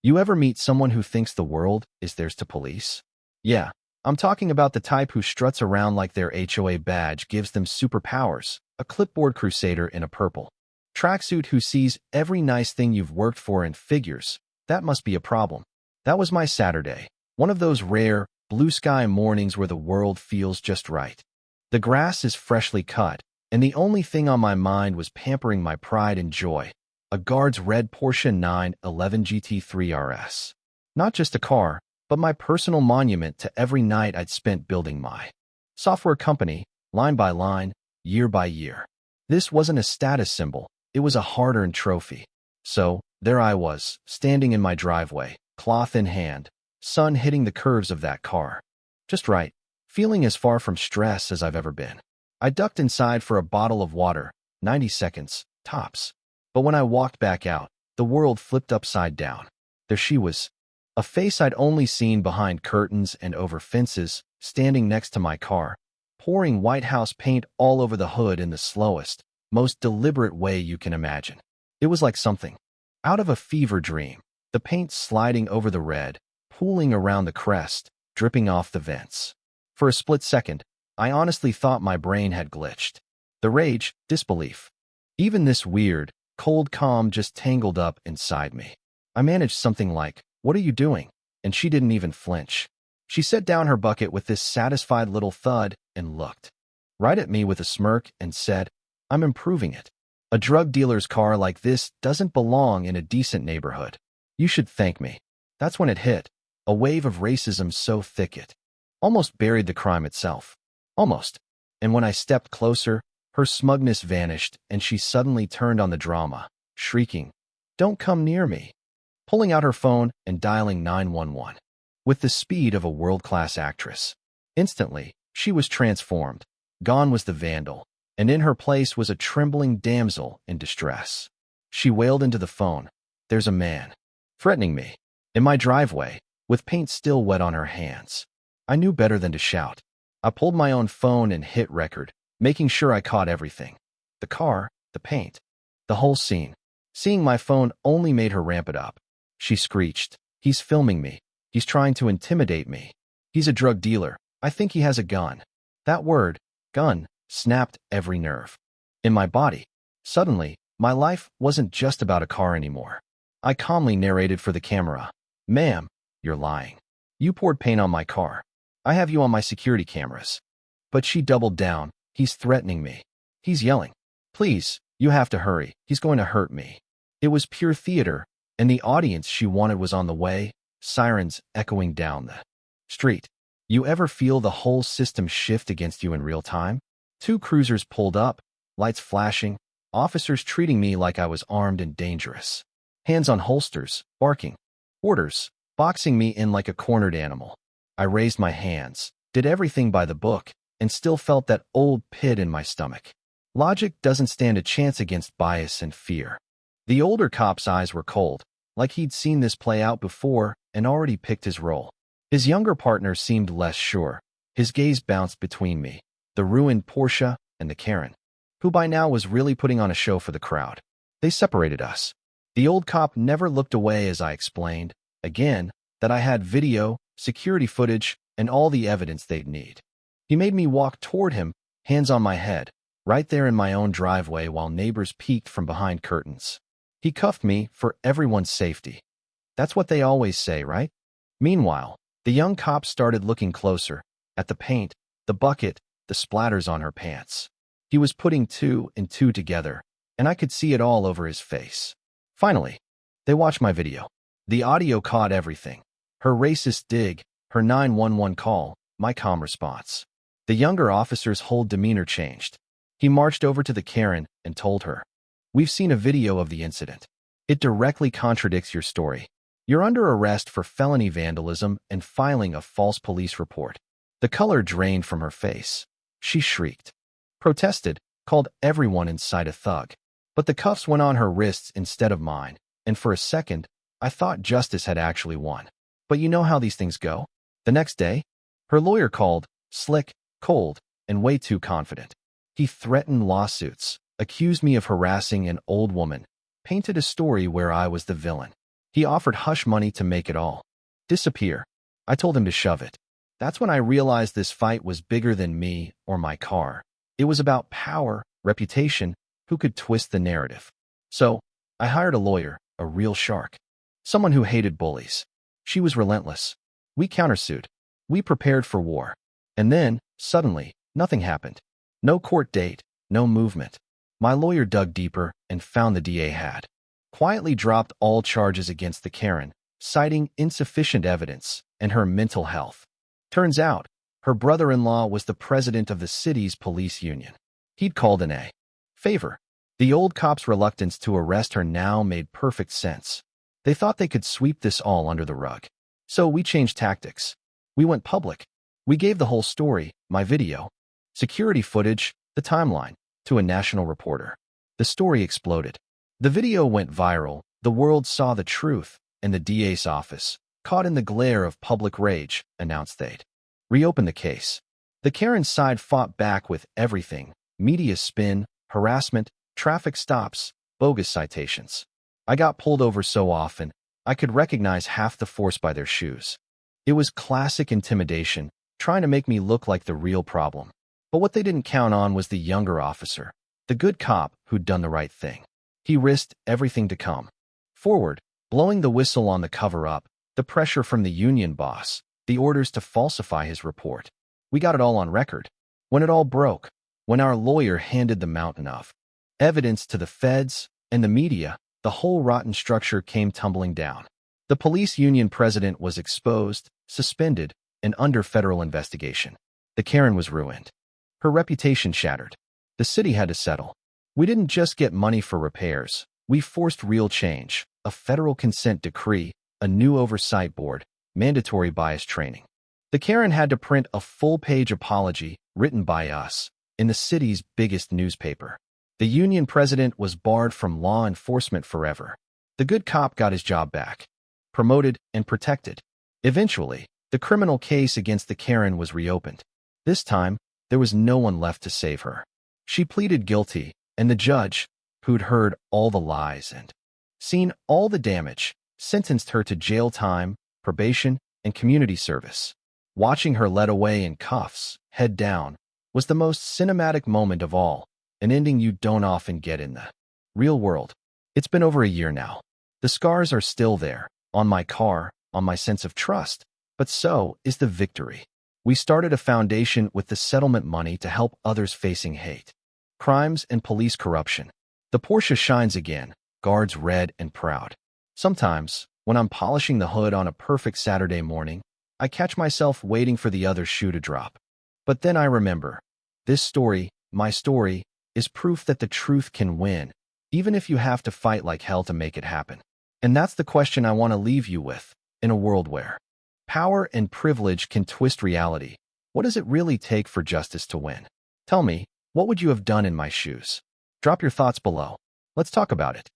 You ever meet someone who thinks the world is theirs to police? Yeah, I'm talking about the type who struts around like their HOA badge gives them superpowers, a clipboard crusader in a purple tracksuit who sees every nice thing you've worked for and figures, that must be a problem. That was my Saturday, one of those rare, blue sky mornings where the world feels just right. The grass is freshly cut, and the only thing on my mind was pampering my pride and joy, a guard's red Porsche 911 GT3 RS. Not just a car, but my personal monument to every night I'd spent building my software company, line by line, year by year. This wasn't a status symbol, it was a hard-earned trophy. So, there I was, standing in my driveway, cloth in hand, sun hitting the curves of that car. Just right, feeling as far from stress as I've ever been. I ducked inside for a bottle of water, 90 seconds, tops. But when I walked back out, the world flipped upside down. There she was, a face I'd only seen behind curtains and over fences, standing next to my car, pouring White House paint all over the hood in the slowest, most deliberate way you can imagine. It was like something out of a fever dream, the paint sliding over the red, pooling around the crest, dripping off the vents. For a split second, I honestly thought my brain had glitched. The rage, disbelief. Even this weird, cold calm just tangled up inside me. I managed something like, "What are you doing?" And she didn't even flinch. She set down her bucket with this satisfied little thud and looked right at me with a smirk and said, "I'm improving it. A drug dealer's car like this doesn't belong in a decent neighborhood. You should thank me." That's when it hit, a wave of racism so thick it almost buried the crime itself. Almost. And when I stepped closer, her smugness vanished and she suddenly turned on the drama, shrieking, "Don't come near me," pulling out her phone and dialing 911. With the speed of a world-class actress. Instantly, she was transformed. Gone was the vandal, and in her place was a trembling damsel in distress. She wailed into the phone, "There's a man threatening me in my driveway," with paint still wet on her hands. I knew better than to shout. I pulled my own phone and hit record, making sure I caught everything. The car, the paint, the whole scene. Seeing my phone only made her ramp it up. She screeched, "He's filming me. He's trying to intimidate me. He's a drug dealer. I think he has a gun." That word, gun, snapped every nerve in my body. Suddenly, my life wasn't just about a car anymore. I calmly narrated for the camera, "Ma'am, you're lying. You poured paint on my car. I have you on my security cameras." But she doubled down. "He's threatening me. He's yelling. Please, you have to hurry. He's going to hurt me." It was pure theater, and the audience she wanted was on the way, sirens echoing down the street. You ever feel the whole system shift against you in real time? Two cruisers pulled up, lights flashing, officers treating me like I was armed and dangerous. Hands on holsters, barking. Orders, boxing me in like a cornered animal. I raised my hands, did everything by the book, and still felt that old pit in my stomach. Logic doesn't stand a chance against bias and fear. The older cop's eyes were cold, like he'd seen this play out before and already picked his role. His younger partner seemed less sure. His gaze bounced between me, the ruined Porsche, and the Karen, who by now was really putting on a show for the crowd. They separated us. The old cop never looked away as I explained, again, that I had video, security footage, and all the evidence they'd need. He made me walk toward him, hands on my head, right there in my own driveway while neighbors peeked from behind curtains. He cuffed me for everyone's safety. That's what they always say, right? Meanwhile, the young cop started looking closer, at the paint, the bucket, the splatters on her pants. He was putting two and two together, and I could see it all over his face. Finally, they watched my video. The audio caught everything. Her racist dig, her 911 call, my calm response. The younger officer's whole demeanor changed. He marched over to the Karen and told her, "We've seen a video of the incident. It directly contradicts your story. You're under arrest for felony vandalism and filing a false police report." The color drained from her face. She shrieked, protested, called everyone in sight a thug. But the cuffs went on her wrists instead of mine, and for a second, I thought justice had actually won. But you know how these things go. The next day, her lawyer called, slick, cold, and way too confident. He threatened lawsuits, accused me of harassing an old woman, painted a story where I was the villain. He offered hush money to make it all disappear. I told him to shove it. That's when I realized this fight was bigger than me or my car. It was about power, reputation, who could twist the narrative. So, I hired a lawyer, a real shark. Someone who hated bullies. She was relentless. We countersued. We prepared for war. And then, suddenly, nothing happened. No court date, no movement. My lawyer dug deeper and found the DA had quietly dropped all charges against the Karen, citing insufficient evidence and her mental health. Turns out, her brother-in-law was the president of the city's police union. He'd called in a favor. The old cop's reluctance to arrest her now made perfect sense. They thought they could sweep this all under the rug. So we changed tactics. We went public. We gave the whole story, my video, security footage, the timeline, to a national reporter. The story exploded. The video went viral, the world saw the truth, and the DA's office, caught in the glare of public rage, announced they'd reopen the case. The Karen side fought back with everything: media spin, harassment, traffic stops, bogus citations. I got pulled over so often, I could recognize half the force by their shoes. It was classic intimidation, trying to make me look like the real problem. But what they didn't count on was the younger officer, the good cop who'd done the right thing. He risked everything to come forward, blowing the whistle on the cover-up, the pressure from the union boss, the orders to falsify his report. We got it all on record. When it all broke, when our lawyer handed the mountain of evidence to the feds and the media, the whole rotten structure came tumbling down. The police union president was exposed, suspended, and under federal investigation. The Karen was ruined. Her reputation shattered. The city had to settle. We didn't just get money for repairs. We forced real change, a federal consent decree, a new oversight board, mandatory bias training. The Karen had to print a full-page apology, written by us, in the city's biggest newspaper. The union president was barred from law enforcement forever. The good cop got his job back, promoted and protected. Eventually, the criminal case against the Karen was reopened. This time, there was no one left to save her. She pleaded guilty, and the judge, who'd heard all the lies and seen all the damage, sentenced her to jail time, probation, and community service. Watching her led away in cuffs, head down, was the most cinematic moment of all, an ending you don't often get in the real world. It's been over a year now. The scars are still there, on my car, on my sense of trust, but so is the victory. We started a foundation with the settlement money to help others facing hate, crimes, and police corruption. The Porsche shines again, guards red and proud. Sometimes, when I'm polishing the hood on a perfect Saturday morning, I catch myself waiting for the other shoe to drop. But then I remember, this story, my story, is proof that the truth can win, even if you have to fight like hell to make it happen. And that's the question I want to leave you with. In a world where power and privilege can twist reality, what does it really take for justice to win? Tell me, what would you have done in my shoes? Drop your thoughts below. Let's talk about it.